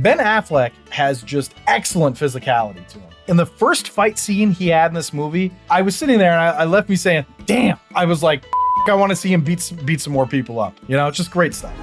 Ben Affleck has just excellent physicality to him. In the first fight scene he had in this movie, I was sitting there and I left me saying, damn, I was like, I want to see him beat some more people up. You know, it's just great stuff.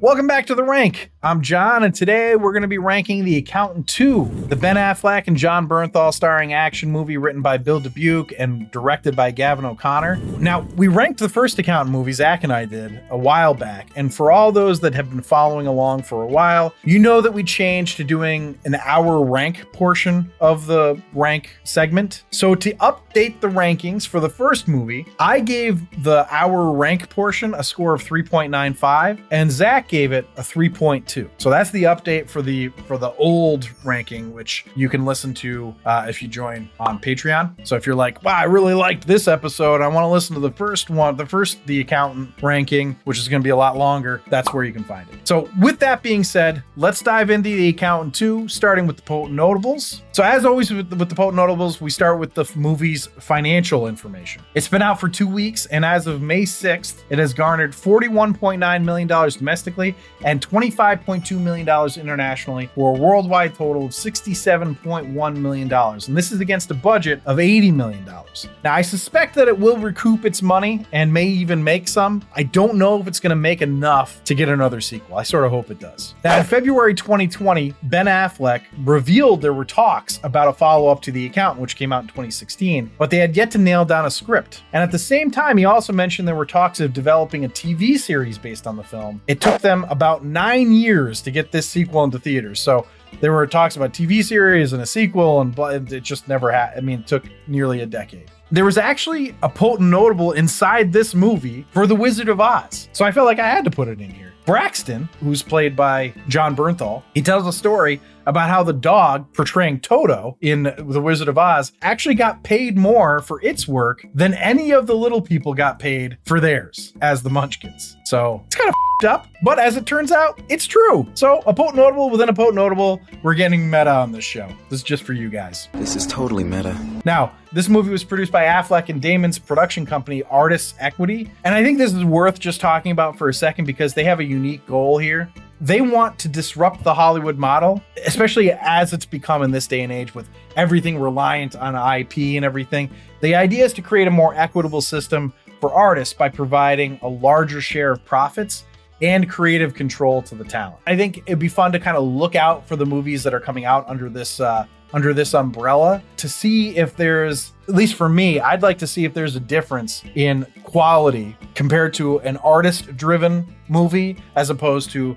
Welcome back to The Rank. I'm John, and today we're going to be ranking The Accountant 2, the Ben Affleck and Jon Bernthal starring action movie written by Bill Dubuque and directed by Gavin O'Connor. Now, we ranked the first Accountant movie, Zach and I did, a while back, and for all those that have been following along for a while, you know that we changed to doing an hour rank portion of the rank segment. So to update the rankings for the first movie, I gave the hour rank portion a score of 3.95, and Zach gave it a 3.2. So that's the update for the old ranking, which you can listen to if you join on Patreon. So if you're like, wow, I really liked this episode, I want to listen to the first one, the Accountant ranking, which is going to be a lot longer, that's where you can find it. So with that being said, let's dive into The Accountant 2, starting with the Potent Notables. So as always with the Potent Notables, we start with the movie's financial information. It's been out for 2 weeks, and as of May 6th, it has garnered $41.9 million domestically and $25.2 million internationally, for a worldwide total of $67.1 million. And this is against a budget of $80 million. Now, I suspect that it will recoup its money and may even make some. I don't know if it's going to make enough to get another sequel. I sort of hope it does. Now, in February 2020, Ben Affleck revealed there were talks about a follow-up to The Accountant, which came out in 2016, but they had yet to nail down a script. And at the same time, he also mentioned there were talks of developing a TV series based on the film. It took them about 9 years to get this sequel into theaters. So there were talks about TV series and a sequel, and it just never had. I mean, it took nearly a decade. There was actually a Potent Notable inside this movie for The Wizard of Oz. So I felt like I had to put it in here. Braxton, who's played by Jon Bernthal, he tells a story about how the dog portraying Toto in The Wizard of Oz actually got paid more for its work than any of the little people got paid for theirs as the Munchkins. So it's kind of up, but as it turns out, it's true. So a Potent Notable within a Potent Notable. We're getting meta on this show. This is just for you guys. This is totally meta. Now, this movie was produced by Affleck and Damon's production company, Artists Equity. And I think this is worth just talking about for a second because they have a unique goal here. They want to disrupt the Hollywood model, especially as it's become in this day and age with everything reliant on IP and everything. The idea is to create a more equitable system for artists by providing a larger share of profits and creative control to the talent. I think it'd be fun to kind of look out for the movies that are coming out under this umbrella to see if there's, at least for me, I'd like to see if there's a difference in quality compared to an artist-driven movie as opposed to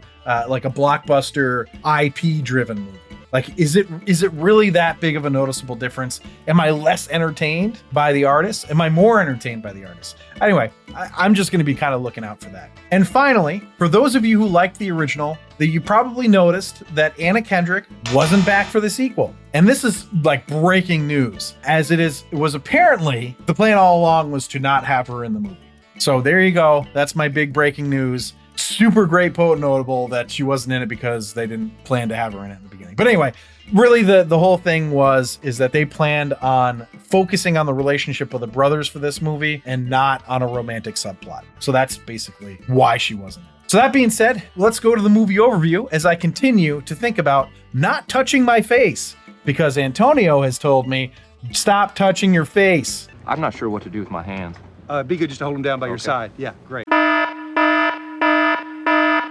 like a blockbuster IP-driven movie. Like, is it really that big of a noticeable difference? Am I less entertained by the artist? Am I more entertained by the artist? Anyway, I'm just going to be kind of looking out for that. And finally, for those of you who liked the original, that you probably noticed that Anna Kendrick wasn't back for the sequel. And this is like breaking news, as it was apparently the plan all along was to not have her in the movie. So there you go. That's my big breaking news. Super great Potent Notable that she wasn't in it because they didn't plan to have her in it in the beginning. But anyway, really the whole thing is that they planned on focusing on the relationship of the brothers for this movie and not on a romantic subplot. So that's basically why she wasn't in it. So that being said, let's go to the movie overview as I continue to think about not touching my face, because Antonio has told me, stop touching your face. I'm not sure what to do with my hands. Be good just to hold them down by your side. Yeah, great.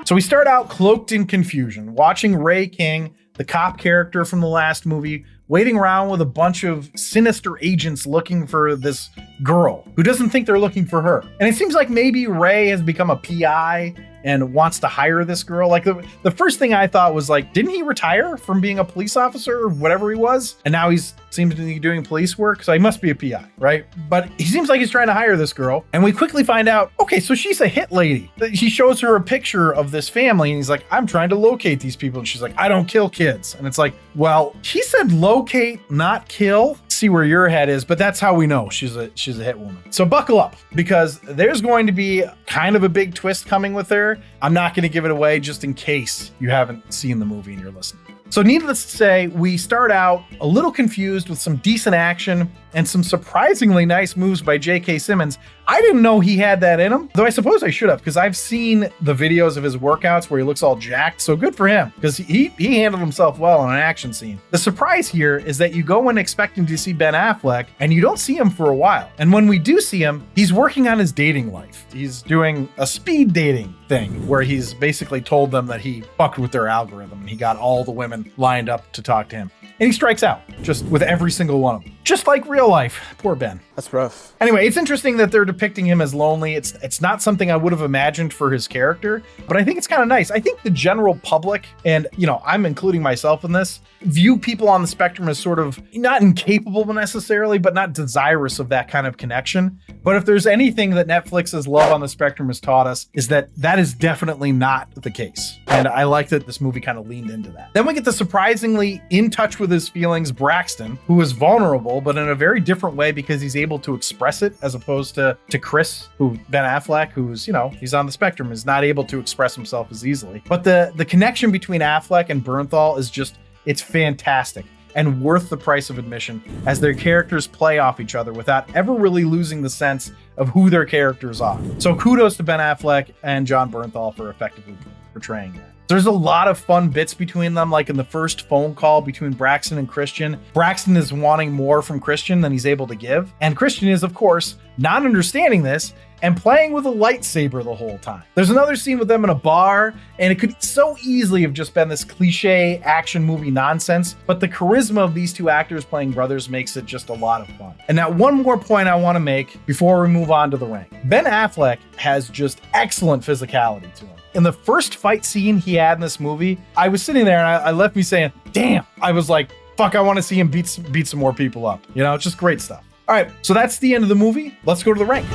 So we start out cloaked in confusion, watching Ray King, the cop character from the last movie, waiting around with a bunch of sinister agents looking for this girl who doesn't think they're looking for her. And it seems like maybe Ray has become a PI and wants to hire this girl. Like the first thing I thought was like, didn't he retire from being a police officer or whatever he was? And now he's seems to be doing police work. So he must be a PI, right? But he seems like he's trying to hire this girl. And we quickly find out, okay, so she's a hit lady. He shows her a picture of this family and he's like, I'm trying to locate these people. And she's like, I don't kill kids. And it's like, well, he said locate, not kill. see where your head is, but that's how we know she's a hit woman. So buckle up, because there's going to be kind of a big twist coming with her. I'm not going to give it away just in case you haven't seen the movie and you're listening. So needless to say, we start out a little confused with some decent action and some surprisingly nice moves by J.K. Simmons. I didn't know he had that in him, though I suppose I should have, because I've seen the videos of his workouts where he looks all jacked. So good for him, because he handled himself well in an action scene. The surprise here is that you go in expecting to see Ben Affleck and you don't see him for a while. And when we do see him, he's working on his dating life. He's doing a speed dating thing where he's basically told them that he fucked with their algorithm and he got all the women lined up to talk to him. And he strikes out just with every single one of them. Just like real life. Poor Ben. That's rough. Anyway, it's interesting that they're depicting him as lonely. It's not something I would have imagined for his character, but I think it's kind of nice. I think the general public, and I'm including myself in this, view people on the spectrum as sort of not incapable necessarily, but not desirous of that kind of connection. But if there's anything that Netflix's Love on the Spectrum has taught us, is that that is definitely not the case. And I like that this movie kind of leaned into that. Then we get the surprisingly in touch with his feelings Braxton, who is vulnerable, but in a very different way because he's able to express it, as opposed to Chris, who Ben Affleck, who's, he's on the spectrum, is not able to express himself as easily. But the connection between Affleck and Bernthal is just, it's fantastic and worth the price of admission, as their characters play off each other without ever really losing the sense of who their characters are. So kudos to Ben Affleck and Jon Bernthal for effectively portraying that. There's a lot of fun bits between them, like in the first phone call between Braxton and Christian. Braxton is wanting more from Christian than he's able to give. And Christian is, of course, not understanding this and playing with a lightsaber the whole time. There's another scene with them in a bar, and it could so easily have just been this cliche action movie nonsense, but the charisma of these two actors playing brothers makes it just a lot of fun. And now one more point I want to make before we move on to the rank. Ben Affleck has just excellent physicality to him. In the first fight scene he had in this movie, I was sitting there and I left me saying, damn, I was like, fuck, I want to see him beat some more people up. It's just great stuff. All right, so that's the end of the movie. Let's go to the rank.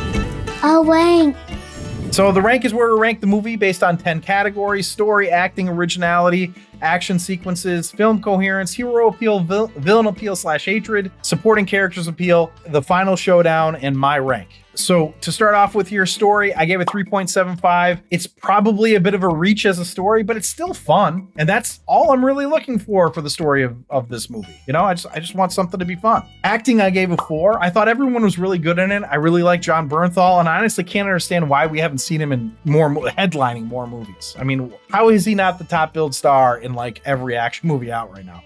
A rank. So the rank is where we rank the movie based on 10 categories: story, acting, originality, action sequences, film coherence, hero appeal, villain appeal / hatred, supporting characters appeal, the final showdown, and my rank. So to start off with your story, I gave it 3.75. It's probably a bit of a reach as a story, but it's still fun. And that's all I'm really looking for the story of this movie. I just want something to be fun. Acting, I gave a 4. I thought everyone was really good in it. I really like Jon Bernthal, and I honestly can't understand why we haven't seen him in headlining more movies. I mean, how is he not the top billed star in like every action movie out right now?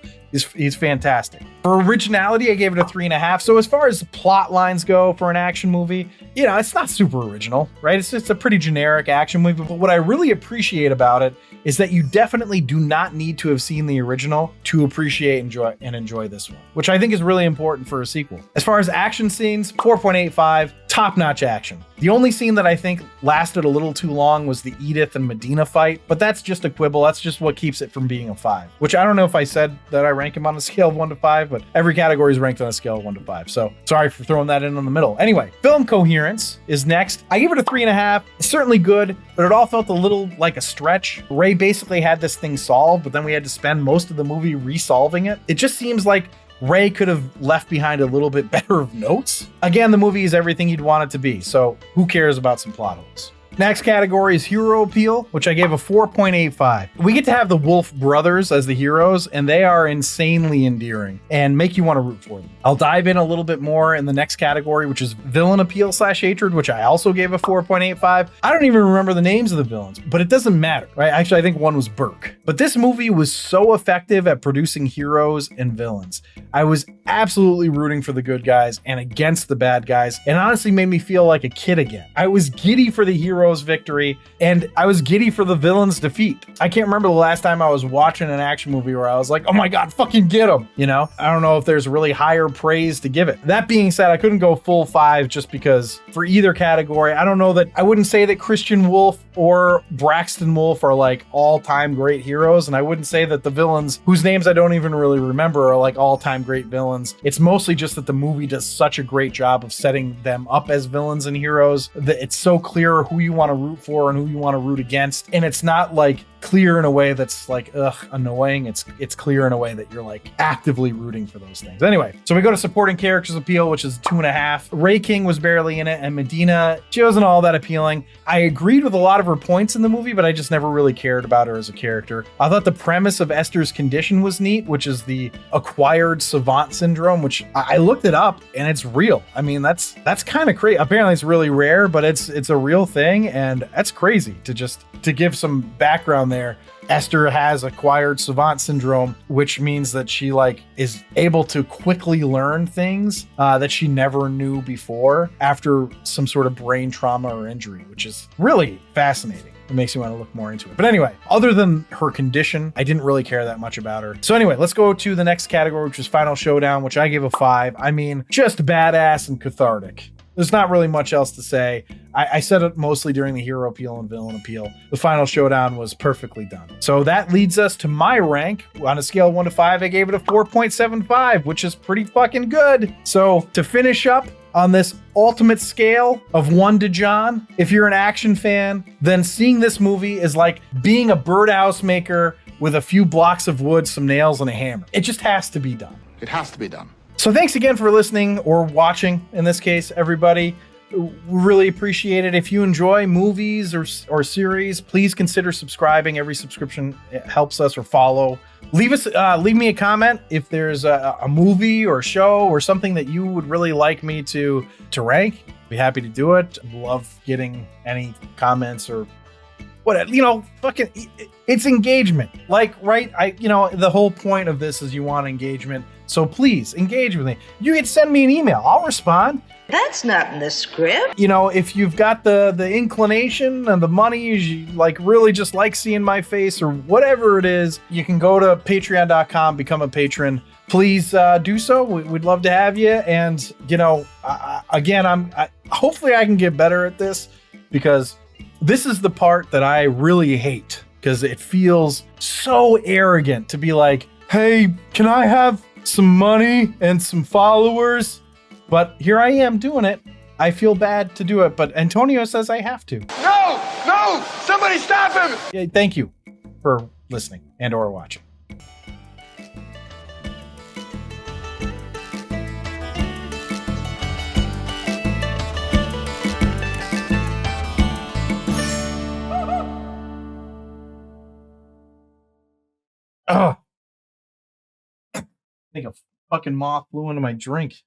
He's fantastic. For originality, I gave it a 3.5. So as far as the plot lines go for an action movie, it's not super original, right? It's just a pretty generic action movie. But what I really appreciate about it is that you definitely do not need to have seen the original to appreciate and enjoy this one, which I think is really important for a sequel. As far as action scenes, 4.85, top-notch action. The only scene that I think lasted a little too long was the Edith and Medina fight, but that's just a quibble. That's just what keeps it from being a 5, which I don't know if I said that I rank him on a scale of 1 to 5, but every category is ranked on a scale of 1 to 5. So sorry for throwing that in the middle. Anyway, film coherence is next. I give it a 3.5. It's certainly good, but it all felt a little like a stretch. Ray basically had this thing solved, but then we had to spend most of the movie resolving it. It just seems like Ray could have left behind a little bit better of notes. Again, the movie is everything you'd want it to be, so who cares about some plot holes? Next category is hero appeal, which I gave a 4.85. We get to have the Wolf brothers as the heroes, and they are insanely endearing and make you want to root for them. I'll dive in a little bit more in the next category, which is villain appeal / hatred, which I also gave a 4.85. I don't even remember the names of the villains, but it doesn't matter, right? Actually, I think one was Burke. But this movie was so effective at producing heroes and villains. I was absolutely rooting for the good guys and against the bad guys, and honestly made me feel like a kid again. I was giddy for the hero's victory, and I was giddy for the villain's defeat. I can't remember the last time I was watching an action movie where I was like, oh my God, fucking get him. I don't know if there's really higher praise to give it. That being said, I couldn't go full 5 just because for either category, I wouldn't say that Christian Wolf or Braxton Wolf are like all-time great heroes, and I wouldn't say that the villains, whose names I don't even really remember, are like all-time great villains. It's mostly just that the movie does such a great job of setting them up as villains and heroes that it's so clear who you want to root for and who you want to root against, and it's not like clear in a way that's like annoying. It's clear in a way that you're like actively rooting for those things. Anyway, so we go to supporting characters appeal, which is 2.5. Ray King was barely in it, and Medina, she wasn't all that appealing. I agreed with a lot of her points in the movie, but I just never really cared about her as a character. I thought the premise of Esther's condition was neat, which is the acquired savant syndrome, which I looked it up and it's real. I mean, that's kind of crazy. Apparently it's really rare, but it's a real thing, and that's crazy. To give some background there, Esther has acquired savant syndrome, which means that she like is able to quickly learn things that she never knew before after some sort of brain trauma or injury, which is really fascinating. It makes you want to look more into it. But anyway, other than her condition, I didn't really care that much about her. So anyway, let's go to the next category, which is Final Showdown, which I gave a 5. I mean, just badass and cathartic. There's not really much else to say. I said it mostly during the hero appeal and villain appeal. The Final Showdown was perfectly done. So that leads us to my rank. On a scale of 1 to 5, I gave it a 4.75, which is pretty fucking good. So to finish up on this ultimate scale of 1 to John, if you're an action fan, then seeing this movie is like being a birdhouse maker with a few blocks of wood, some nails, and a hammer. It just has to be done. It has to be done. So thanks again for listening, or watching in this case, everybody. Really appreciate it. If you enjoy movies or series, please consider subscribing. Every subscription helps us, or follow. Leave me a comment if there's a movie or show or something that you would really like me to rank. Be happy to do it. Love getting any comments or what, fucking, it's engagement. Like, right? The whole point of this is you want engagement. So please engage with me. You can send me an email. I'll respond. That's not in the script. If you've got the inclination and the money, you like really just like seeing my face or whatever it is, you can go to patreon.com, become a patron. Please do so. We'd love to have you. And, hopefully I can get better at this, because this is the part that I really hate, because it feels so arrogant to be like, hey, can I have some money and some followers? But here I am doing it. I feel bad to do it, but Antonio says I have to. No, somebody stop him. Yeah, thank you for listening and or watching. Oh, I think a fucking moth flew into my drink.